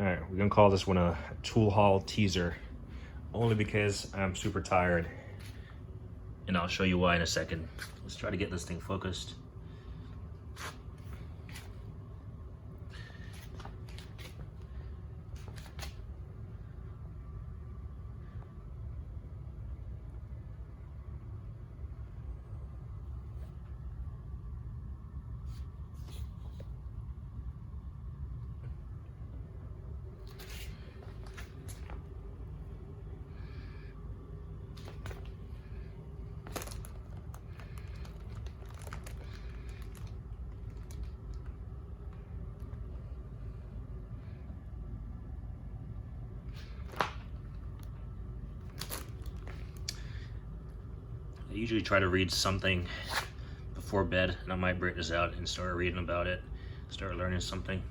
All right, we're gonna call this one a tool haul teaser, only because I'm super tired, and I'll show you why in a second. Let's try to get this thing focused. I usually try to read something before bed, and I might break this out and start reading about it, start learning something.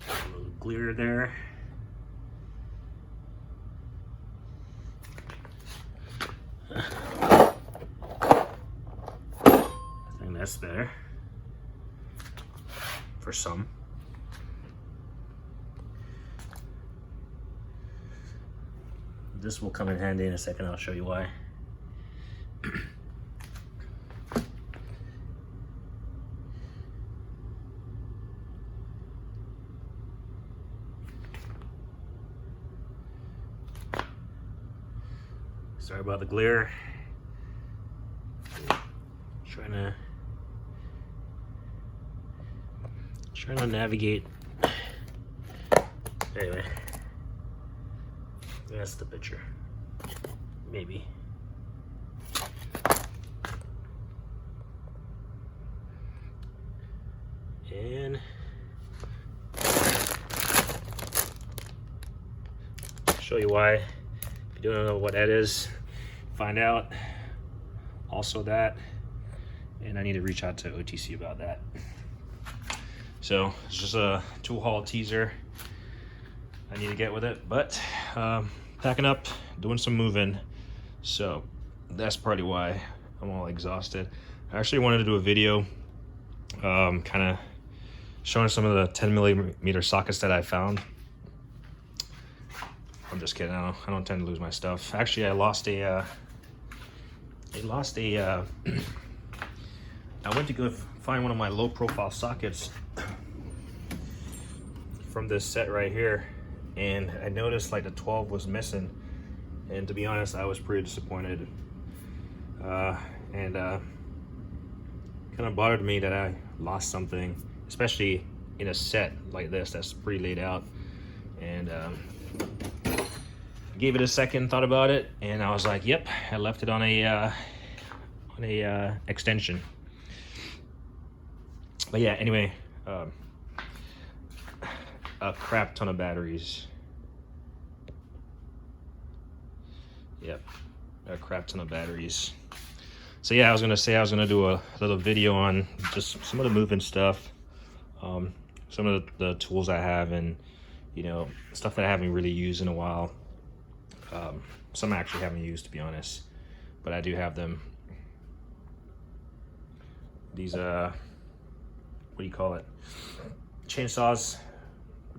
A little clear there. I think that's better. For some. This will come in handy in a second. I'll show you why. Sorry about the glare. Trying to navigate. Anyway, that's the picture. Maybe. And show you why. If you don't know what that is, find out. Also that, and I need to reach out to OTC about that. So it's just a tool haul teaser. I need to get with it, but packing up, doing some moving. So that's partly why I'm all exhausted. I actually wanted to do a video kind of showing some of the 10mm sockets that I found. I'm just kidding, I don't tend to lose my stuff. Actually, I went to go find one of my low profile sockets from this set right here, and I noticed like the 12 was missing, and to be honest, I was pretty disappointed. And kind of bothered me that I lost something, especially in a set like this that's pretty laid out. And gave it a second, thought about it, and I was like, yep, I left it on a extension. But yeah, anyway, a crap ton of batteries. Yep, a crap ton of batteries. So yeah, I was gonna do a little video on just some of the moving stuff, some of the tools I have, and you know, stuff that I haven't really used in a while. Some I actually haven't used, to be honest, but I do have them. These what do you call it? Chainsaws.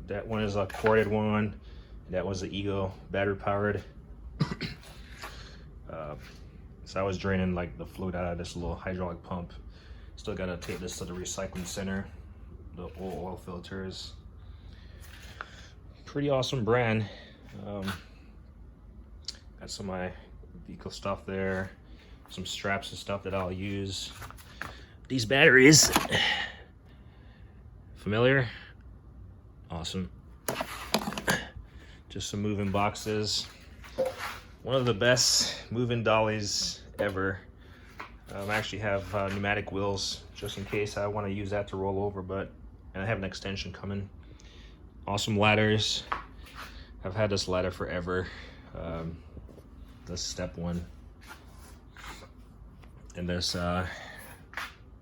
That one is a corded one. That was the Ego battery powered. So I was draining like the fluid out of this little hydraulic pump. Still gotta take this to the recycling center. The oil filters. Pretty awesome brand. Got some of my vehicle stuff there. Some straps and stuff that I'll use. These batteries. Familiar? Awesome. Just some moving boxes. One of the best moving dollies ever. I actually have pneumatic wheels just in case I want to use that to roll over, and I have an extension coming. Awesome ladders. I've had this ladder forever. The step one. And this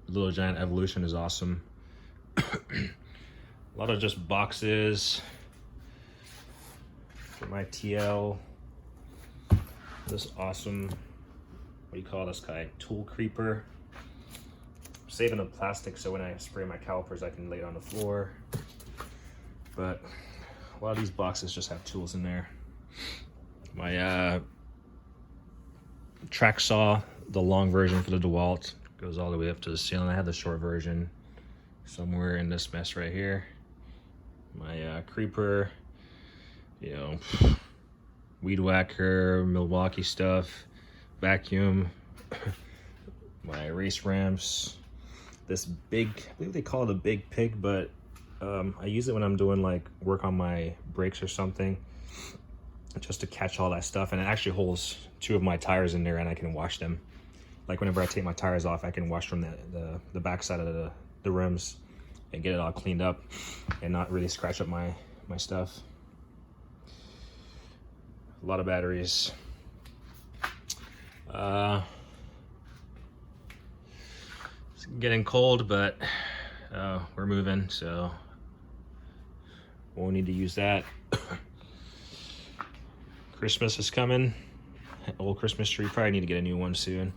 Little Giant Evolution is awesome. A lot of just boxes for my TL. this awesome, what do you call this guy? Tool creeper. I'm saving the plastic so when I spray my calipers I can lay it on the floor. But a lot of these boxes just have tools in there. My track saw, the long version for the DeWalt, goes all the way up to the ceiling. I have the short version somewhere in this mess right here. My creeper, you know, weed whacker, Milwaukee stuff, vacuum, my race ramps, this big, I believe they call it a big pig, but I use it when I'm doing like work on my brakes or something, just to catch all that stuff. And it actually holds 2 of my tires in there, and I can wash them. Like whenever I take my tires off, I can wash from the back side of the rims and get it all cleaned up and not really scratch up my stuff. A lot of batteries. It's getting cold, but we're moving, so won't need to use that. Christmas is coming. Old Christmas tree. Probably need to get a new one soon.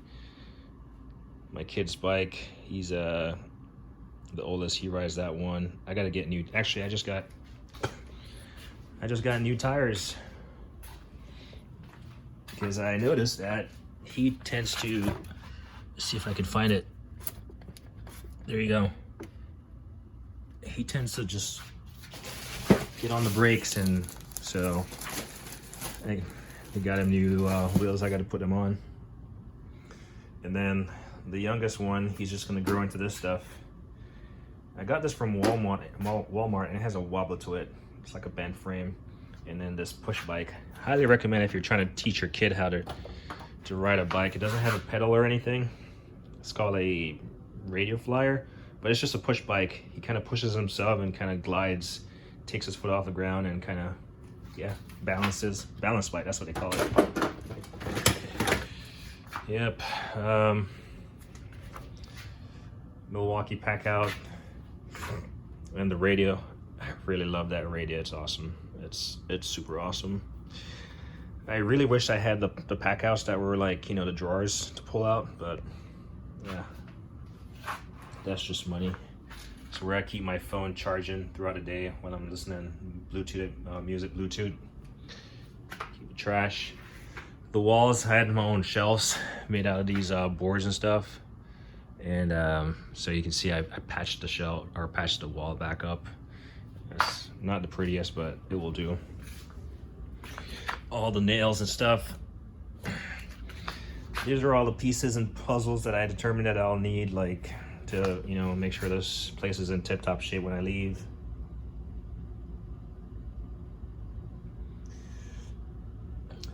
My kid's bike. He's the oldest. He rides that one. I gotta get new. Actually, I just got new tires because I noticed that he tends to. Let's see if I can find it. There you go. He tends to just get on the brakes, and so I got him new wheels. I got to put them on. And then the youngest one, he's just gonna grow into this stuff. I got this from Walmart, and it has a wobble to it. It's like a bent frame. And then this push bike. Highly recommend if you're trying to teach your kid how to ride a bike. It doesn't have a pedal or anything. It's called a radio flyer, but it's just a push bike. He kind of pushes himself and kind of glides, takes his foot off the ground, and kind of, yeah, balance bike, that's what they call it. Yep. Milwaukee pack out, and the radio. I really love that radio. It's awesome. It's super awesome. I really wish I had the pack outs that were like, you know, the drawers to pull out, but yeah, that's just money. So where I keep my phone charging throughout the day when I'm listening Bluetooth music, Bluetooth. Keep it trash. The walls, I had my own shelves made out of these boards and stuff, and so you can see I patched the shelf, or patched the wall back up. It's not the prettiest, but it will do. All the nails and stuff. These are all the pieces and puzzles that I determined that I'll need, like, to, you know, make sure this place is in tip-top shape when I leave.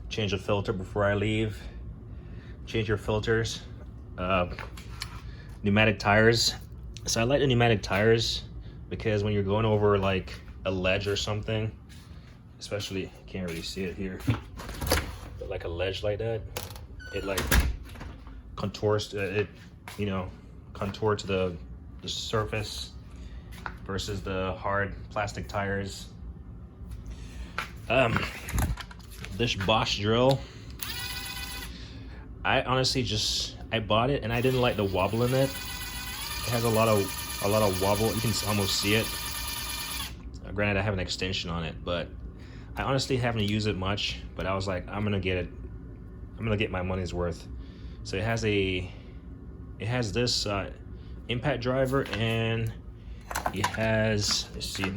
Change the filter before I leave. Change your filters. Pneumatic tires. So I like the pneumatic tires because when you're going over like a ledge or something, especially, you can't really see it here, but like a ledge like that, it like contours it, you know, contour to the surface versus the hard plastic tires. This Bosch Drill, I honestly I bought it and I didn't like the wobble in it. It has a lot of wobble. You can almost see it. Granted, I have an extension on it, but I honestly haven't used it much. But I was like, I'm gonna get my money's worth. So it has this impact driver, and it has, let's see,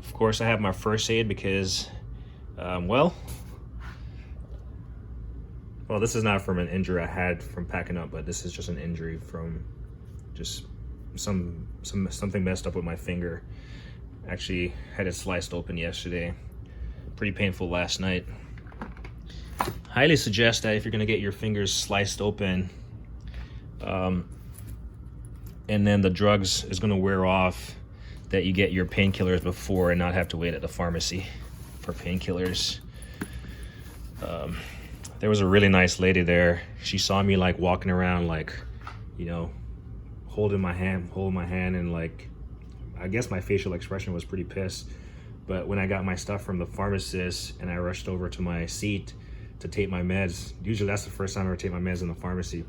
of course I have my first aid because well, this is not from an injury I had from packing up, but this is just an injury from just something messed up with my finger. Actually had it sliced open yesterday. Pretty painful last night. Highly suggest that if you're gonna get your fingers sliced open, and then the drugs is gonna wear off, that you get your painkillers before and not have to wait at the pharmacy for painkillers. There was a really nice lady there. She saw me like walking around, like, you know, holding my hand, and like, I guess my facial expression was pretty pissed. But when I got my stuff from the pharmacist and I rushed over to my seat, to take my meds. Usually that's the first time I ever take my meds in the pharmacy.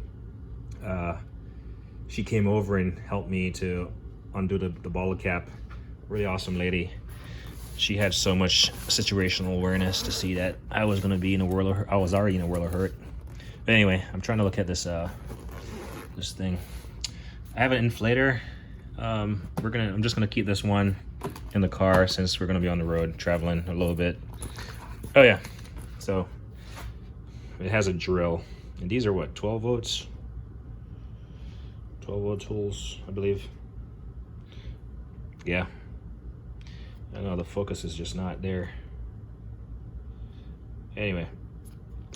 She came over and helped me to undo the bottle cap. Really awesome lady. She had so much situational awareness to see that I was gonna be in a world of hurt. I was already in a world of hurt. But anyway, I'm trying to look at this this thing. I have an inflator. I'm just gonna keep this one in the car since we're gonna be on the road traveling a little bit. Oh yeah, so it has a drill, and these are what, 12 volts? 12 volt tools, I believe. Yeah, I know the focus is just not there. Anyway,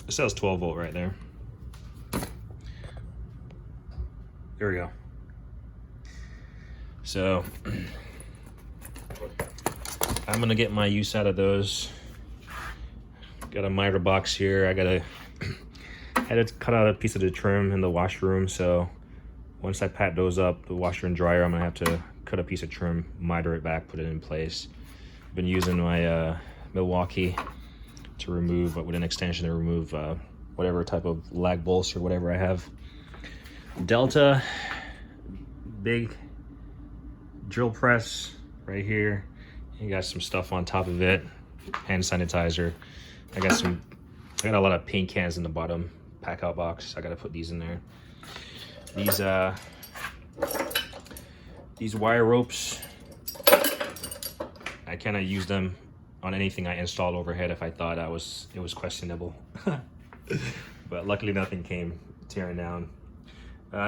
it says 12 volt right there. There we go. So I'm gonna get my use out of those. Got a miter box here. I had to cut out a piece of the trim in the washroom, so once I pat those up, the washer and dryer, I'm gonna have to cut a piece of trim, miter it back, put it in place. Been using my Milwaukee to remove, with an extension to remove whatever type of lag bolts or whatever I have. Delta, big drill press right here. You got some stuff on top of it, hand sanitizer. I got a lot of paint cans in the bottom pack out box. I gotta put these in there. These wire ropes, I cannot use them on anything I installed overhead if I thought it was questionable. But luckily nothing came tearing down.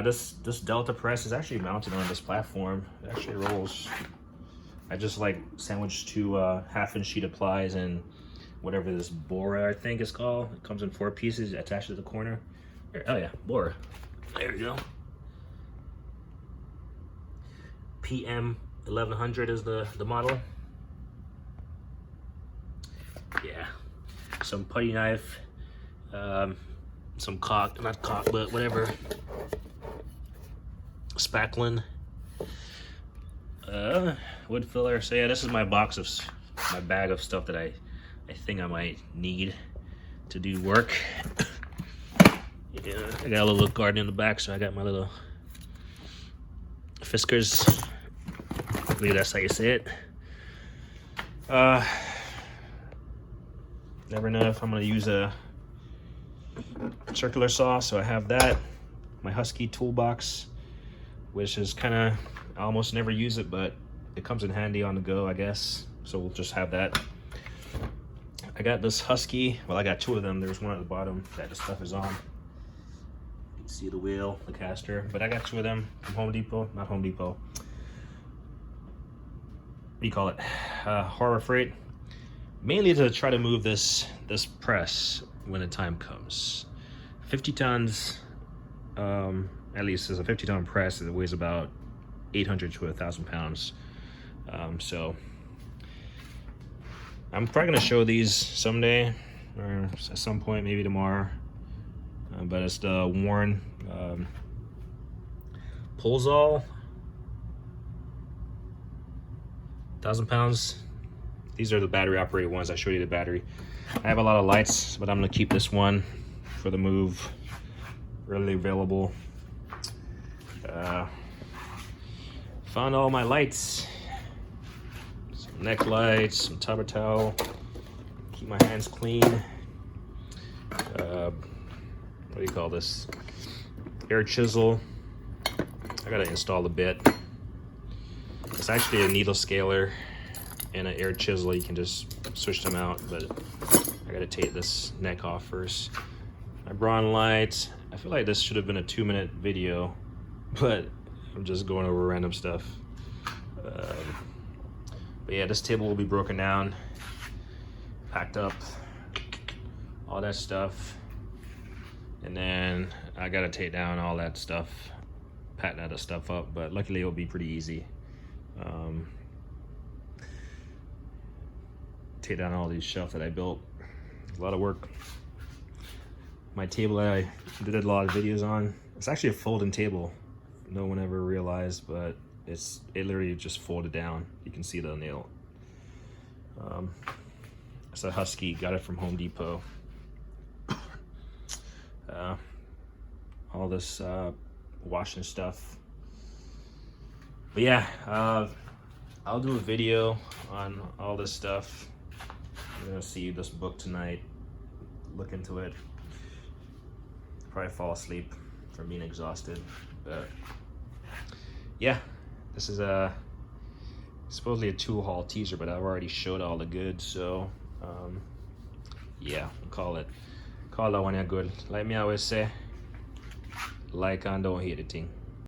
This Delta press is actually mounted on this platform. It actually rolls. I just like sandwiched 2 half-inch sheet of plies and whatever this Bora I think is called. It comes in 4 pieces attached to the corner. Here, oh yeah, Bora. There you go. PM 1100 is the model. Yeah, some putty knife, some not caulk, but whatever. Spackling, wood filler. So yeah, this is my bag of stuff that I think I might need to do work. Yeah, I got a little garden in the back, so I got my little Fiskars. I believe that's how you say it. Never know if I'm gonna use a circular saw, so I have that. My Husky toolbox, which is I almost never use it, but it comes in handy on the go, I guess. So we'll just have that. I got this Husky, well, I got 2 of them. There's one at the bottom that the stuff is on. You can see the wheel, the caster, but I got 2 of them from Home Depot, not Home Depot. What do you call it? Harbor Freight. Mainly to try to move this press when the time comes. 50 tons, at least is a 50-ton press that weighs about 800 to 1,000 pounds. So I'm probably gonna show these someday, or at some point, maybe tomorrow. But it's the Warren Pulsol 1,000 pounds. These are the battery operated ones. I showed you the battery. I have a lot of lights, but I'm gonna keep this one for the move. Readily available. Found all my lights. Some neck lights, some towel towel. Keep my hands clean. What do you call this? Air chisel. I gotta install the bit. It's actually a needle scaler and an air chisel. You can just switch them out, but I gotta take this neck off first. My Braun lights. I feel like this should have been a 2-minute video, but I'm just going over random stuff. But yeah, this table will be broken down, packed up, all that stuff. And then I gotta take down all that stuff, pat that stuff up, but luckily it'll be pretty easy. Take down all these shelves that I built. A lot of work. My table that I did a lot of videos on, it's actually a folding table. No one ever realized, but it literally just folded down. You can see the nail. It's a Husky, got it from Home Depot. all this washing stuff. But yeah, I'll do a video on all this stuff. I'm gonna see this book tonight, look into it, probably fall asleep from being exhausted. But yeah, this is supposedly a tool haul teaser, but I've already showed all the goods, so yeah, call it when you're good. Like me always say, like and don't hate the thing.